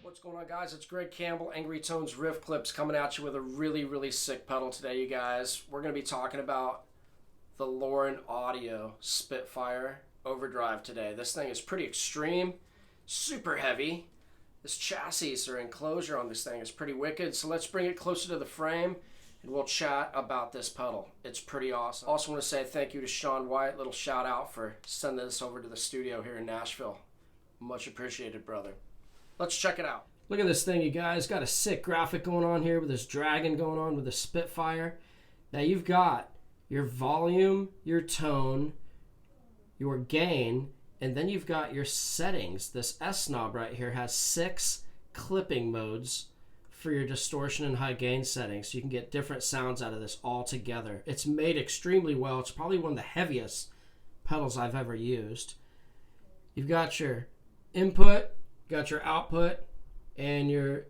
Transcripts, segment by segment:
What's going on, guys? It's Greg Campbell, Angry Tones Riff Clips, coming at you with a really sick pedal today, you guys. We're going to be talking about the Lauren Audio Spitfire Overdrive today. This thing is pretty extreme, super heavy. This chassis or enclosure on this thing is pretty wicked, so let's bring it closer to the frame and we'll chat about this pedal. It's pretty awesome. Also want to say thank you to Sean White, little shout out for sending this over to the studio here in Nashville. Much appreciated, brother. Let's check it out. Look at this thing, you guys. Got a sick graphic going on here with this dragon going on with the Spitfire. Now you've got your volume, your tone, your gain, and then you've got your settings. This S knob right here has 6 clipping modes for your distortion and high gain settings, so you can get different sounds out of this all together. It's made extremely well. It's probably one of the heaviest pedals I've ever used. You've got your input, got your output, and your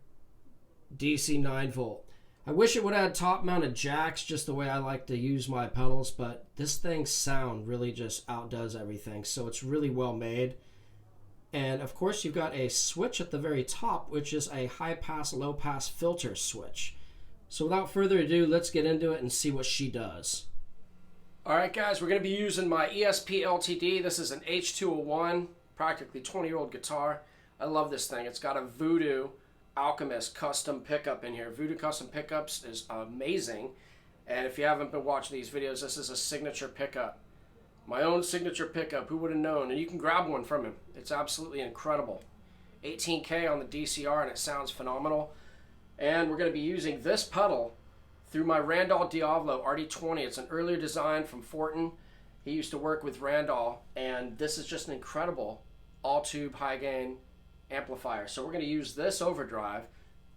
DC 9 volt. I wish it would have had top mounted jacks, just the way I like to use my pedals, but this thing's sound really just outdoes everything, so it's really well made. And of course you've got a switch at the very top, which is a high pass low pass filter switch. So without further ado, let's get into it and see what she does. Alright guys, we're going to be using my ESP LTD. This is an H201, practically 20-year-old guitar. I love this thing. It's got a Voodoo Alchemist custom pickup in here. Voodoo custom pickups is amazing. And if you haven't been watching these videos, this is a signature pickup. My own signature pickup. Who would have known? And you can grab one from him. It's absolutely incredible. 18K on the DCR and it sounds phenomenal. And we're going to be using this pedal through my Randall Diavolo RD20. It's an earlier design from Fortin. He used to work with Randall, and this is just an incredible all-tube high-gain amplifier. So we're going to use this overdrive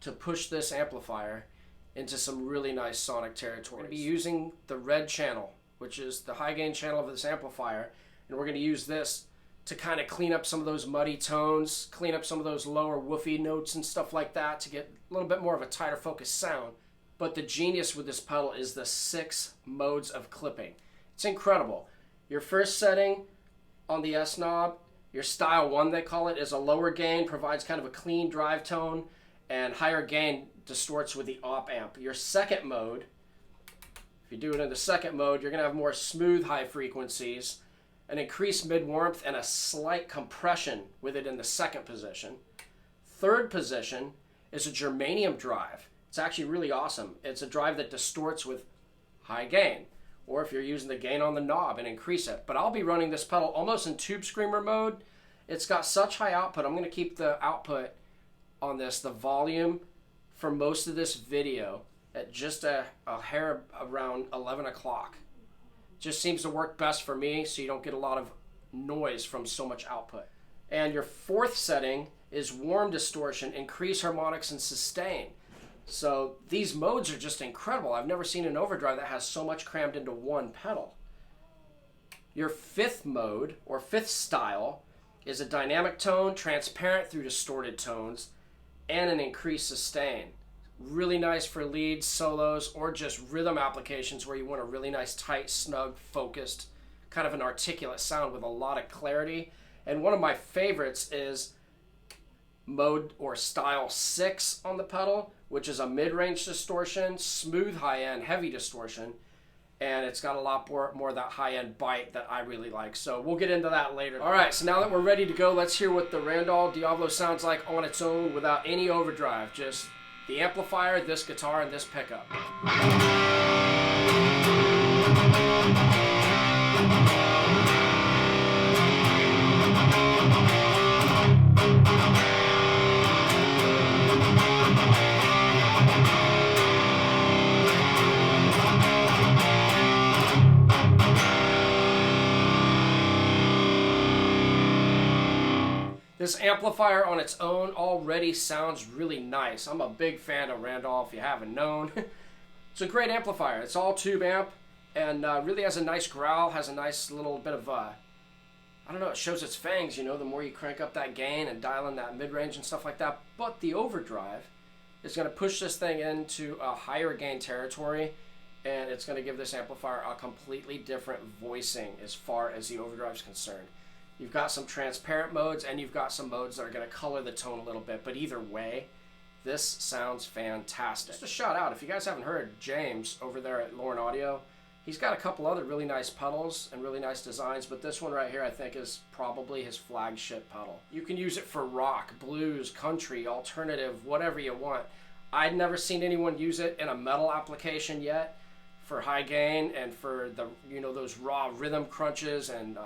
to push this amplifier into some really nice sonic territory. We're going to be using the red channel, which is the high-gain channel of this amplifier, and we're going to use this to kind of clean up some of those muddy tones, clean up some of those lower woofy notes and stuff like that to get a little bit more of a tighter focused sound. But the genius with this pedal is the 6 modes of clipping. It's incredible. Your first setting on the S knob, your style 1 they call it, is a lower gain, provides kind of a clean drive tone, and higher gain distorts with the op amp. Your second mode, if you do it in the second mode, you're going to have more smooth high frequencies, an increased mid warmth, and a slight compression with it in the second position. Third position is a Germanium drive. It's actually really awesome. It's a drive that distorts with high gain, or if you're using the gain on the knob and increase it. But I'll be running this pedal almost in tube screamer mode. It's got such high output. I'm going to keep the output on this, the volume, for most of this video at just a hair around 11 o'clock. Just seems to work best for me, so you don't get a lot of noise from so much output. And your fourth setting is warm distortion, increase harmonics, and sustain. So these modes are just incredible. I've never seen an overdrive that has so much crammed into one pedal. Your fifth mode, or fifth style, is a dynamic tone, transparent through distorted tones, and an increased sustain. Really nice for leads, solos, or just rhythm applications where you want a really nice, tight, snug, focused, kind of an articulate sound with a lot of clarity. And one of my favorites is mode or style 6 on the pedal, which is a mid-range distortion, smooth high-end, heavy distortion, and it's got a lot more of that high-end bite that I really like. So we'll get into that later. All right, so now that we're ready to go, let's hear what the Randall Diavolo sounds like on its own without any overdrive. Just the amplifier, this guitar, and this pickup. This amplifier on its own already sounds really nice. I'm a big fan of Randall, if you haven't known. It's a great amplifier. It's all tube amp and really has a nice growl, has a nice little bit of, I don't know, it shows its fangs, you know, the more you crank up that gain and dial in that mid-range and stuff like that. But the overdrive is going to push this thing into a higher gain territory, and it's going to give this amplifier a completely different voicing as far as the overdrive is concerned. You've got some transparent modes, and you've got some modes that are going to color the tone a little bit. But either way, this sounds fantastic. Just a shout out, if you guys haven't heard James over there at Lauren Audio, he's got a couple other really nice pedals and really nice designs, but this one right here I think is probably his flagship pedal. You can use it for rock, blues, country, alternative, whatever you want. I'd never seen anyone use it in a metal application yet for high gain and for the, you know, those raw rhythm crunches and,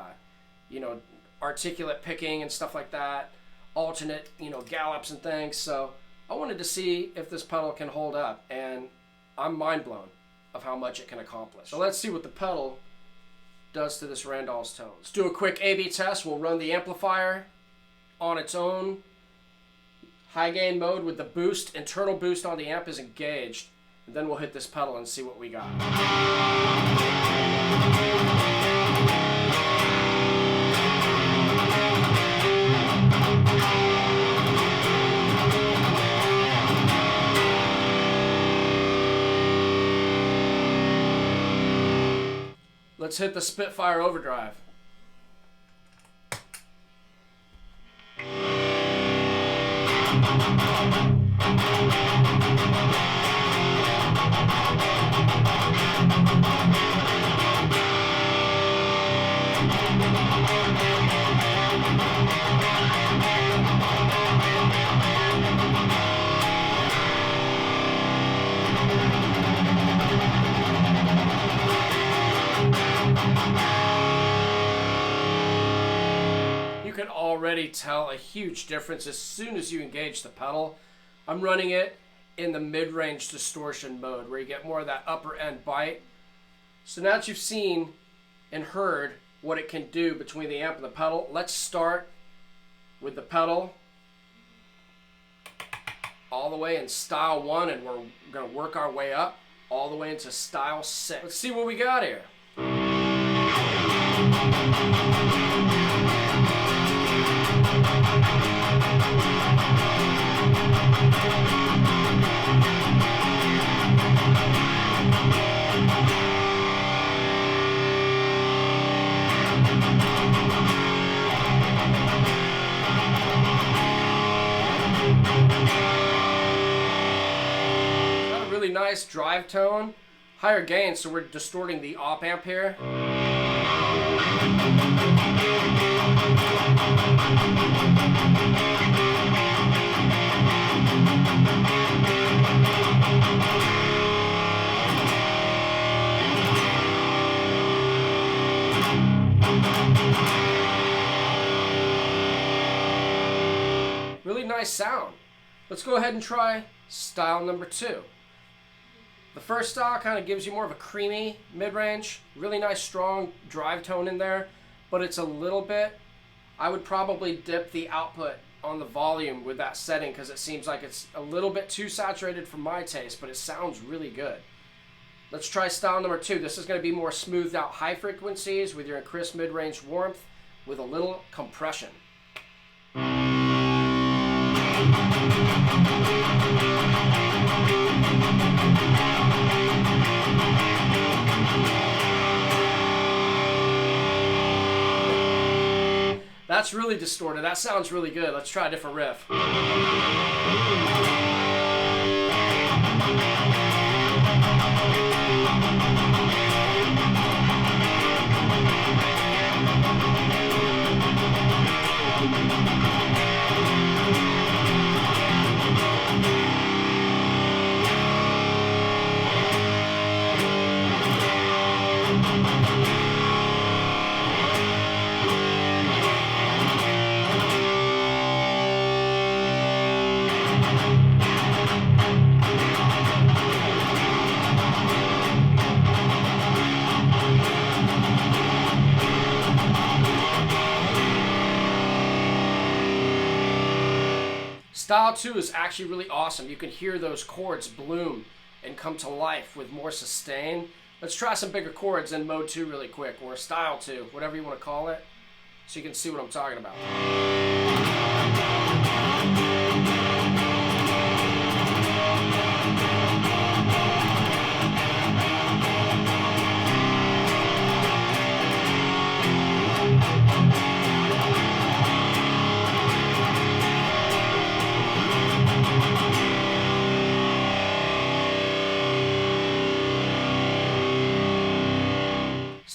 you know, articulate picking and stuff like that, alternate, you know, gallops and things. So I wanted to see if this pedal can hold up, and I'm mind blown of how much it can accomplish. So let's see what the pedal does to this Randall's tone. Let's do a quick A/B test. We'll run the amplifier on its own high gain mode with the boost, internal boost on the amp is engaged, and then we'll hit this pedal and see what we got. Let's hit the Spitfire Overdrive. You can already tell a huge difference as soon as you engage the pedal. I'm running it in the mid-range distortion mode where you get more of that upper end bite. So now that you've seen and heard what it can do between the amp and the pedal, let's start with the pedal all the way in style 1, and we're going to work our way up all the way into style 6. Let's see what we got here. Got a really nice drive tone, higher gain, so we're distorting the op amp here. Really nice sound. Let's go ahead and try style number 2. The first style kind of gives you more of a creamy mid-range, really nice strong drive tone in there, but it's a little bit, I would probably dip the output on the volume with that setting because it seems like it's a little bit too saturated for my taste, but it sounds really good. Let's try style number 2. This is going to be more smoothed out high frequencies with your crisp mid-range warmth with a little compression. That's really distorted. That sounds really good. Let's try a different riff. Style 2 is actually really awesome. You can hear those chords bloom and come to life with more sustain. Let's try some bigger chords in mode 2 really quick, or style 2, whatever you want to call it, so you can see what I'm talking about.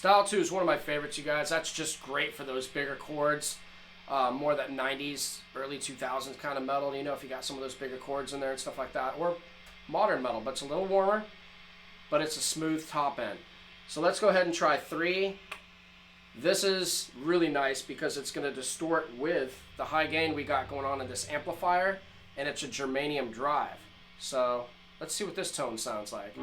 Style 2 is one of my favorites, you guys. That's just great for those bigger chords. More that 90s, early 2000s kind of metal, you know, if you got some of those bigger chords in there and stuff like that. Or modern metal, but it's a little warmer, but it's a smooth top end. So let's go ahead and try 3. This is really nice because it's going to distort with the high gain we got going on in this amplifier, and it's a Germanium drive. So let's see what this tone sounds like.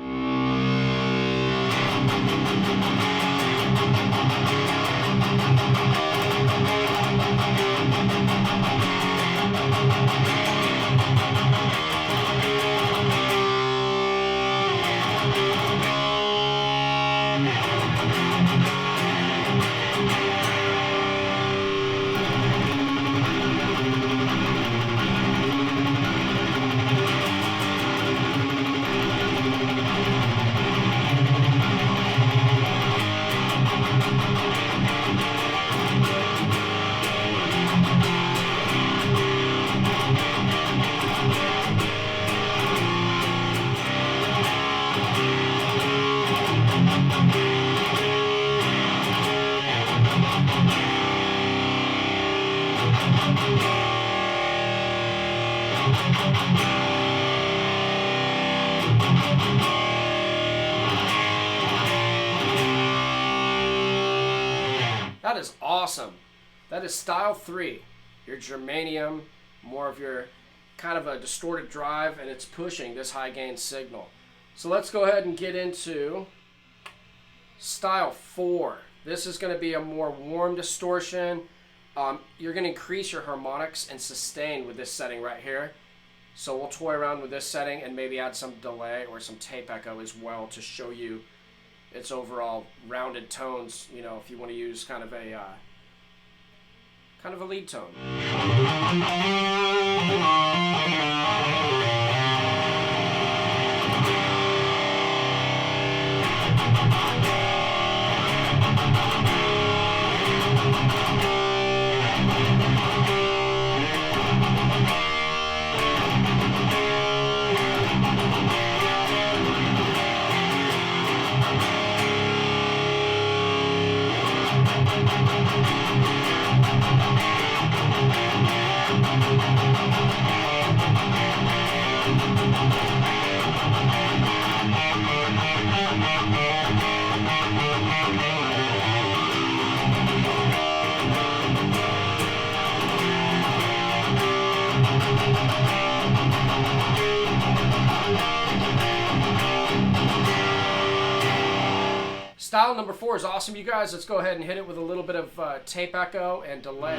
That is awesome. That is style 3. Your Germanium, more of your kind of a distorted drive, and it's pushing this high gain signal. So let's go ahead and get into style 4. This is going to be a more warm distortion. You're going to increase your harmonics and sustain with this setting right here. So we'll toy around with this setting and maybe add some delay or some tape echo as well to show you its overall rounded tones, you know, if you want to use kind of a lead tone. Style number 4 is awesome, you guys. Let's go ahead and hit it with a little bit of tape echo and delay.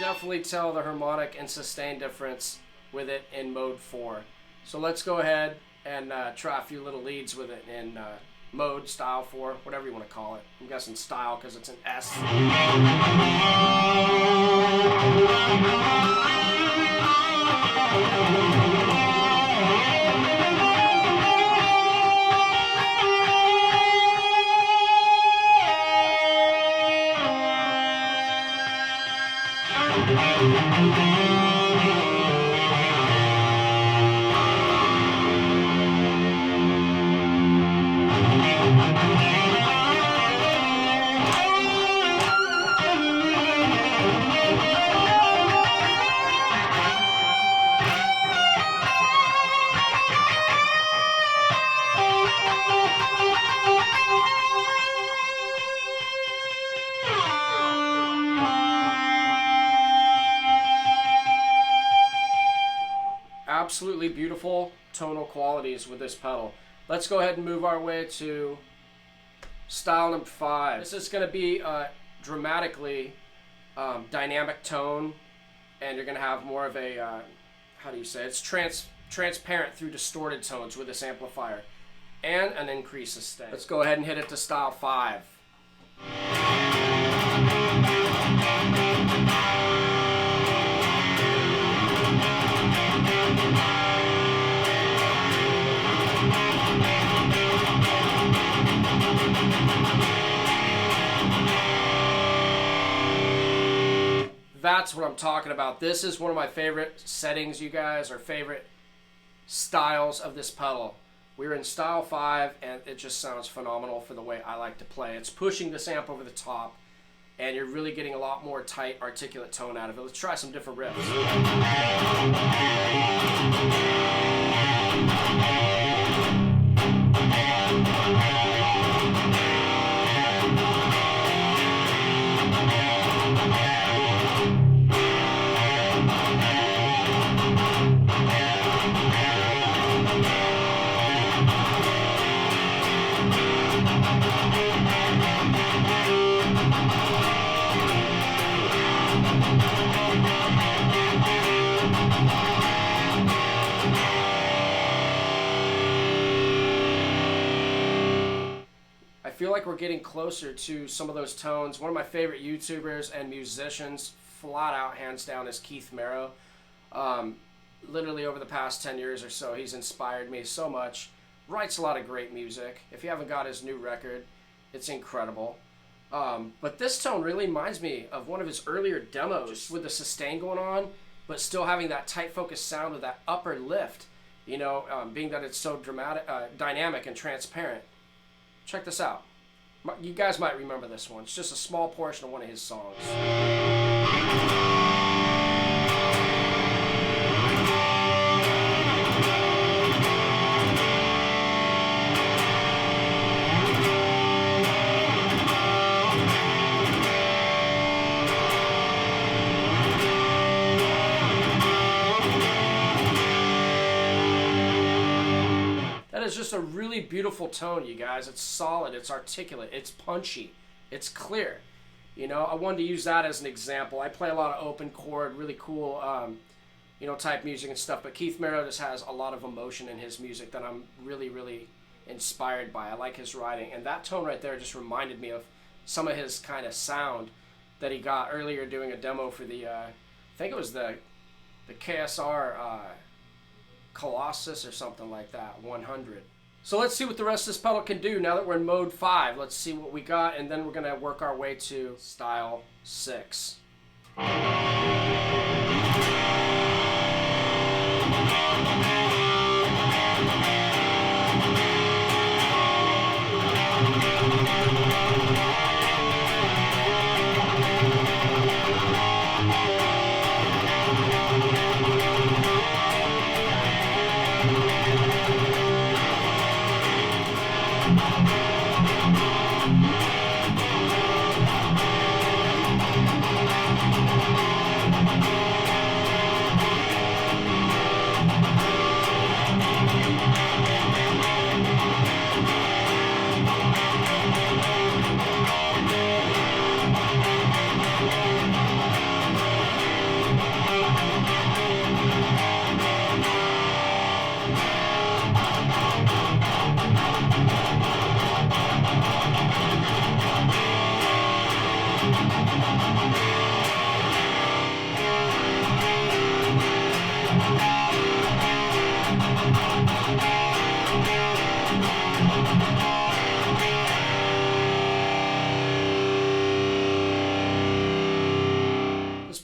Definitely tell the harmonic and sustain difference with it in mode 4. So let's go ahead and try a few little leads with it in mode, style 4, whatever you want to call it. I'm guessing style because it's an S. absolutely beautiful tonal qualities with this pedal. Let's go ahead and move our way to style number 5. This is going to be a dramatically dynamic tone, and you're going to have more of a, how do you say, it's transparent through distorted tones with this amplifier, and an increase sustain. Let's go ahead and hit it to style 5. That's what I'm talking about. This is one of my favorite settings, you guys, or favorite styles of this pedal. We're in style 5, and it just sounds phenomenal for the way I like to play. It's pushing this amp over the top, and you're really getting a lot more tight, articulate tone out of it. Let's try some different riffs. I feel like we're getting closer to some of those tones. One of my favorite YouTubers and musicians, flat out, hands down, is Keith Merrow. Literally over the past 10 years or so, he's inspired me so much. Writes a lot of great music. If you haven't got his new record, it's incredible. But this tone really reminds me of one of his earlier demos with the sustain going on, but still having that tight focus sound with that upper lift, you know, being that it's so dramatic, dynamic and transparent. Check this out. You guys might remember this one. It's just a small portion of one of his songs. Is just a really beautiful tone, you guys. It's solid, it's articulate, it's punchy, it's clear. You know, I wanted to use that as an example. I play a lot of open chord, really cool, you know, type music and stuff, but Keith Merrow just has a lot of emotion in his music that I'm really, really inspired by. I like his writing, and that tone right there just reminded me of some of his kind of sound that he got earlier doing a demo for the, I think it was the KSR Colossus or something like that, 100. So let's see what the rest of this pedal can do now that we're in mode 5. Let's see what we got, and then we're going to work our way to style 6.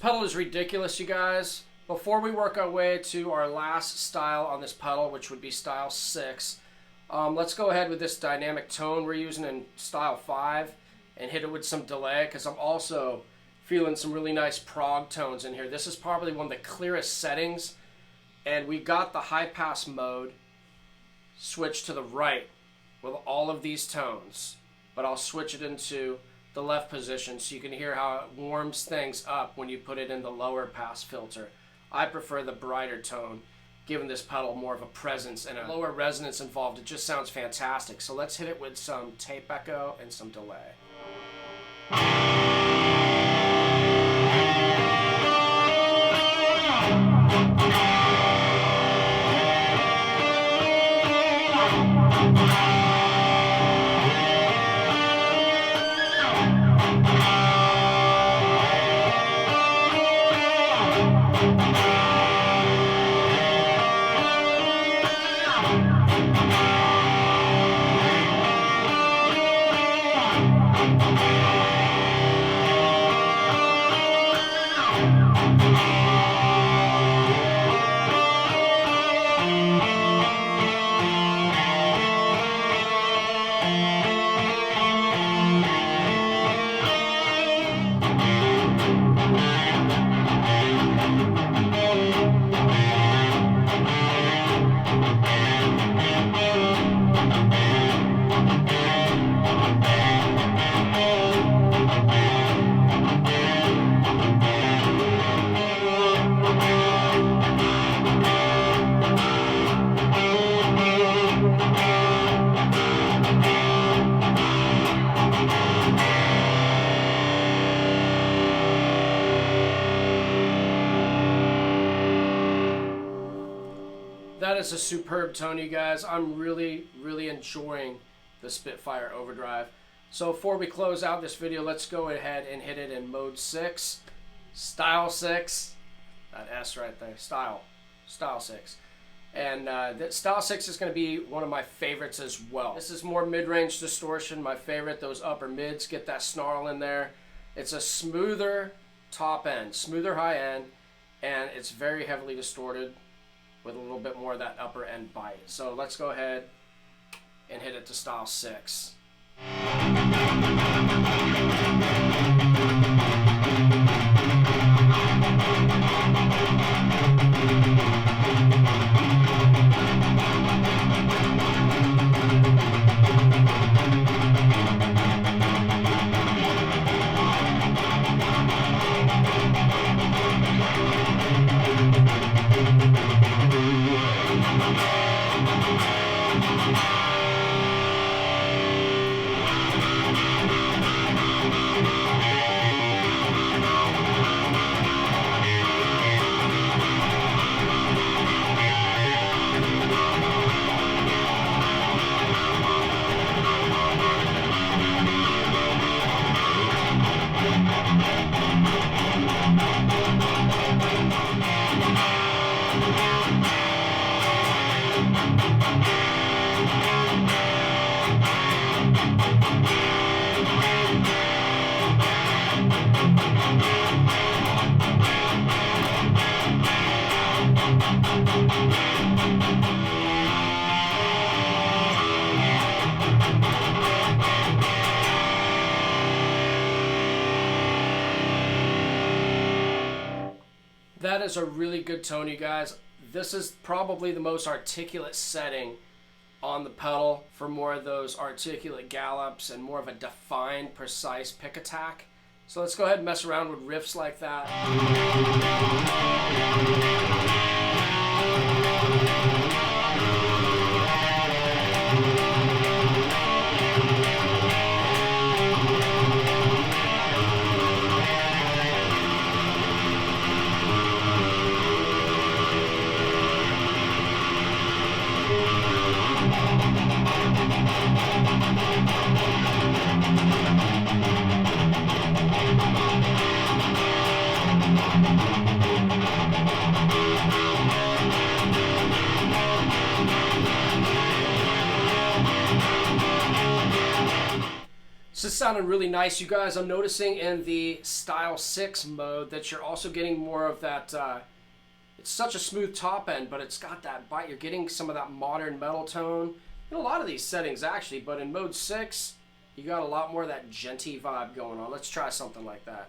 Pedal is ridiculous, you guys. Before we work our way to our last style on this pedal, which would be style 6, let's go ahead with this dynamic tone we're using in style 5 and hit it with some delay, because I'm also feeling some really nice prog tones in here. This is probably one of the clearest settings, and we got the high pass mode switched to the right with all of these tones, but I'll switch it into the left position so you can hear how it warms things up when you put it in the lower pass filter. I prefer the brighter tone. giving this pedal more of a presence and a lower resonance involved. It just sounds fantastic. So let's hit it with some tape echo and some delay. That is a superb tone, you guys. I'm really enjoying the Spitfire Overdrive. So before we close out this video, let's go ahead and hit it in mode 6, style 6, that S right there, style 6. And that style 6 is going to be one of my favorites as well. This is more mid-range distortion, my favorite. Those upper mids get that snarl in there. It's a smoother top end, smoother high end, and it's very heavily distorted with a little bit more of that upper end bite. So let's go ahead and hit it to style 6. That is a really good tone, you guys. This is probably the most articulate setting on the pedal for more of those articulate gallops and more of a defined, precise pick attack. So let's go ahead and mess around with riffs like that. This is sounding really nice, you guys. I'm noticing in the style 6 mode that you're also getting more of that, it's such a smooth top end, but it's got that bite. You're getting some of that modern metal tone in a lot of these settings actually, but in mode 6, you got a lot more of that genty vibe going on. Let's try something like that.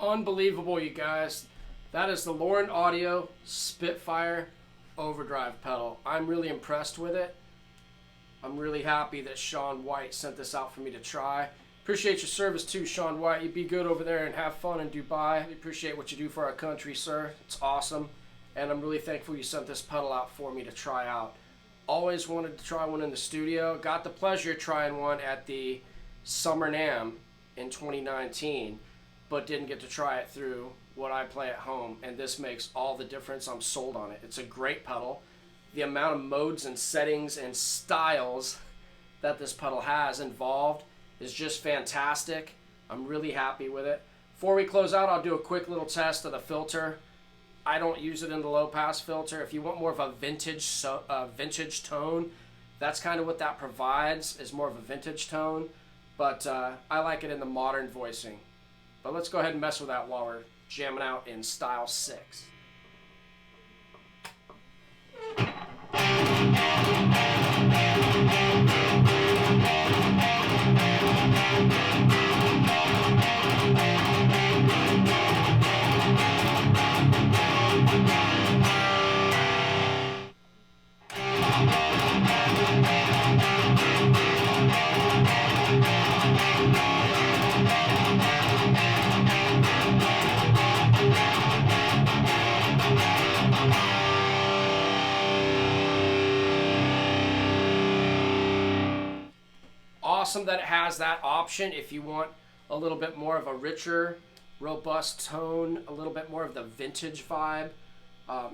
Unbelievable, you guys. That is the Lauren Audio Spitfire Overdrive pedal. I'm really impressed with it. I'm really happy that Sean White sent this out for me to try. Appreciate your service too, Sean White. You be good over there and have fun in Dubai. We appreciate what you do for our country, sir. It's awesome. And I'm really thankful you sent this pedal out for me to try out. Always wanted to try one in the studio. Got the pleasure of trying one at the Summer NAMM in 2019, but didn't get to try it through what I play at home, and this makes all the difference. I'm sold on it. It's a great pedal. The amount of modes and settings and styles that this pedal has involved is just fantastic. I'm really happy with it. Before we close out, I'll do a quick little test of the filter. I don't use it in the low pass filter. If you want more of a vintage tone, that's kind of what that provides, is more of a vintage tone. But I like it in the modern voicing. But let's go ahead and mess with that while we're jamming out in style 6. Awesome that it has that option if you want a little bit more of a richer, robust tone, a little bit more of the vintage vibe.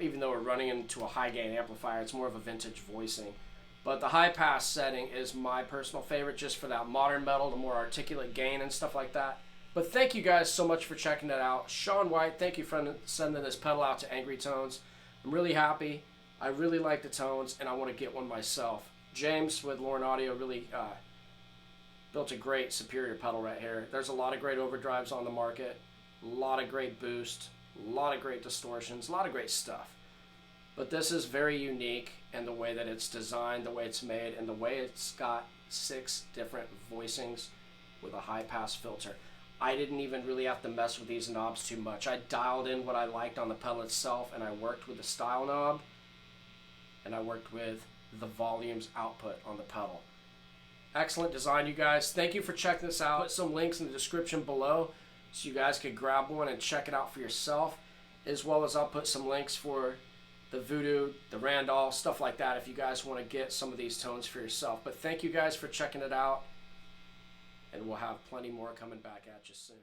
Even though we're running into a high gain amplifier, it's more of a vintage voicing. But the high pass setting is my personal favorite, just for that modern metal, the more articulate gain and stuff like that. But thank you guys so much for checking it out. Sean White, thank you for sending this pedal out to Angry Tones. I'm really happy. I really like the tones, and I want to get one myself. James with Lauren Audio really built a great superior pedal right here. There's a lot of great overdrives on the market, a lot of great boost, a lot of great distortions, a lot of great stuff. But this is very unique in the way that it's designed, the way it's made, and the way it's got 6 different voicings with a high pass filter. I didn't even really have to mess with these knobs too much. I dialed in what I liked on the pedal itself, and I worked with the style knob, and I worked with the volumes output on the pedal. Excellent design, you guys. Thank you for checking this out. Put some links in the description below so you guys could grab one and check it out for yourself, as well as I'll put some links for the Voodoo, the Randolph, stuff like that if you guys want to get some of these tones for yourself. But thank you guys for checking it out, and we'll have plenty more coming back at you soon.